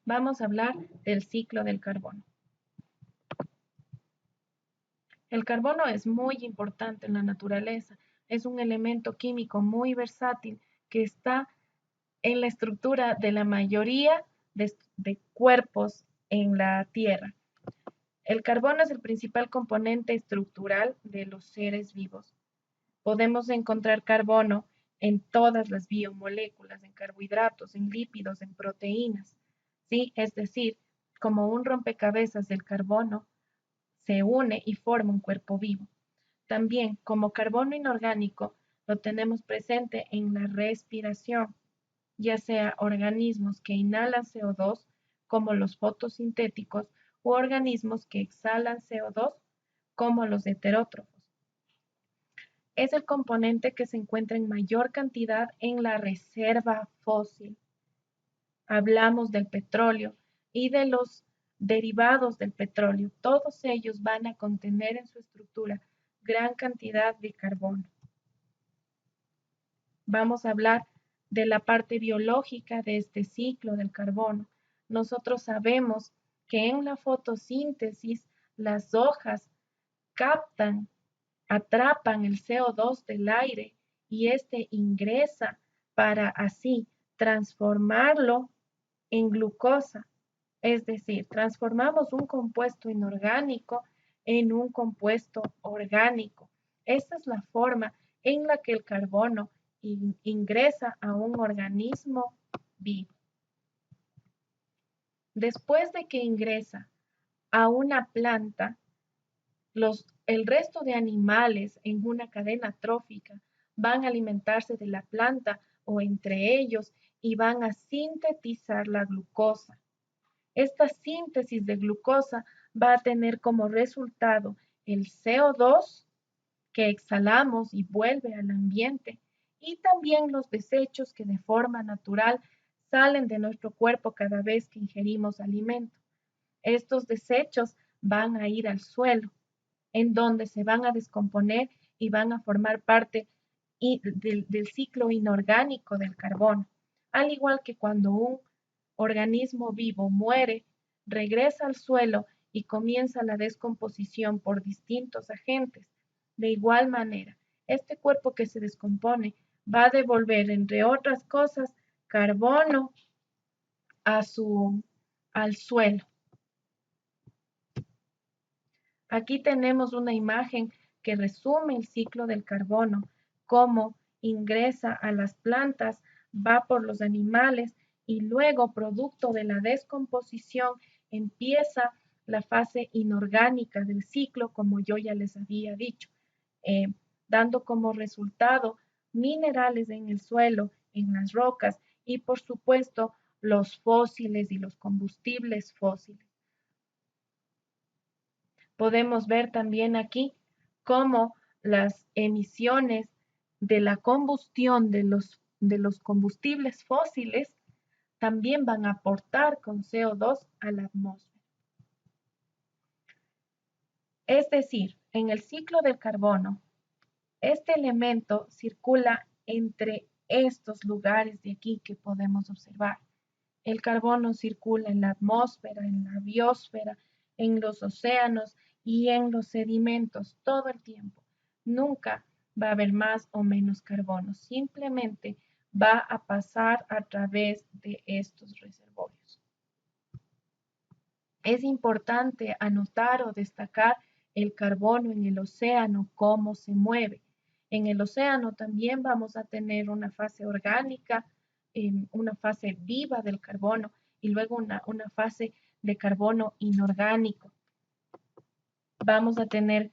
Vamos a hablar del ciclo del carbono. El carbono es muy importante en la naturaleza. Es un elemento químico muy versátil que está en la estructura de la mayoría de cuerpos en la Tierra. El carbono es el principal componente estructural de los seres vivos. Podemos encontrar carbono en todas las biomoléculas, en carbohidratos, en lípidos, en proteínas, ¿sí? Es decir, como un rompecabezas del carbono se une y forma un cuerpo vivo. También, como carbono inorgánico, lo tenemos presente en la respiración, ya sea organismos que inhalan CO2, como los fotosintéticos, u organismos que exhalan CO2, como los heterótrofos. Es el componente que se encuentra en mayor cantidad en la reserva fósil. Hablamos del petróleo y de los derivados del petróleo. Todos ellos van a contener en su estructura gran cantidad de carbono. Vamos a hablar de la parte biológica de este ciclo del carbono. Nosotros sabemos que en la fotosíntesis las hojas captan, atrapan el CO2 del aire y este ingresa para así transformarlo en glucosa. Es decir, transformamos un compuesto inorgánico en un compuesto orgánico. Esta es la forma en la que el carbono ingresa a un organismo vivo. Después de que ingresa a una planta, el resto de animales en una cadena trófica van a alimentarse de la planta o entre ellos y van a sintetizar la glucosa. Esta síntesis de glucosa va a tener como resultado el CO2 que exhalamos y vuelve al ambiente y también los desechos que de forma natural salen de nuestro cuerpo cada vez que ingerimos alimento. Estos desechos van a ir al suelo, en donde se van a descomponer y van a formar parte del ciclo inorgánico del carbono. Al igual que cuando un organismo vivo muere, regresa al suelo y comienza la descomposición por distintos agentes. De igual manera, este cuerpo que se descompone va a devolver, entre otras cosas, carbono al suelo. Aquí tenemos una imagen que resume el ciclo del carbono, cómo ingresa a las plantas, va por los animales y luego, producto de la descomposición, empieza la fase inorgánica del ciclo, como yo ya les había dicho, eh, dando como resultado minerales en el suelo, en las rocas y, por supuesto, los fósiles y los combustibles fósiles. Podemos ver también aquí cómo las emisiones de la combustión de los combustibles fósiles también van a aportar con CO2 a la atmósfera. Es decir, en el ciclo del carbono, este elemento circula entre estos lugares de aquí que podemos observar. El carbono circula en la atmósfera, en la biosfera, en los océanos y en los sedimentos todo el tiempo. Nunca va a haber más o menos carbono, simplemente va a pasar a través de estos reservorios. Es importante anotar o destacar el carbono en el océano, cómo se mueve. En el océano también vamos a tener una fase orgánica, una fase viva del carbono y luego una fase de carbono inorgánico. Vamos a tener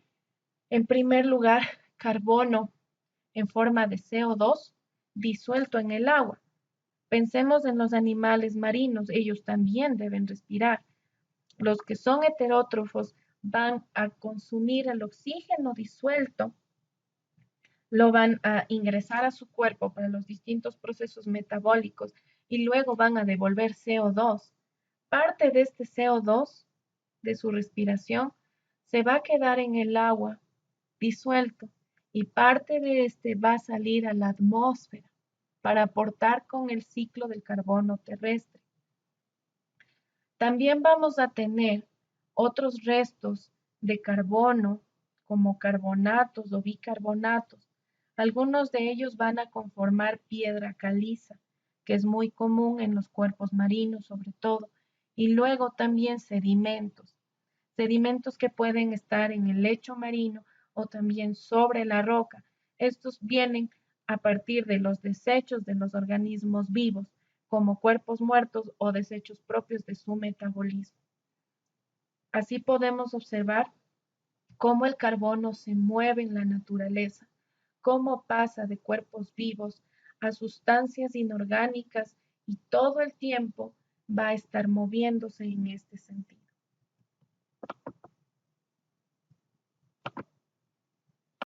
en primer lugar carbono en forma de CO2 disuelto en el agua. Pensemos en los animales marinos, ellos también deben respirar. Los que son heterótrofos van a consumir el oxígeno disuelto, lo van a ingresar a su cuerpo para los distintos procesos metabólicos y luego van a devolver CO2. Parte de este CO2 de su respiración se va a quedar en el agua disuelto y parte de este va a salir a la atmósfera para aportar con el ciclo del carbono terrestre. También vamos a tener otros restos de carbono, como carbonatos o bicarbonatos. Algunos de ellos van a conformar piedra caliza, que es muy común en los cuerpos marinos sobre todo, y luego también sedimentos, sedimentos que pueden estar en el lecho marino o también sobre la roca. Estos vienen a partir de los desechos de los organismos vivos, como cuerpos muertos o desechos propios de su metabolismo. Así podemos observar cómo el carbono se mueve en la naturaleza, cómo pasa de cuerpos vivos a sustancias inorgánicas y todo el tiempo va a estar moviéndose en este sentido.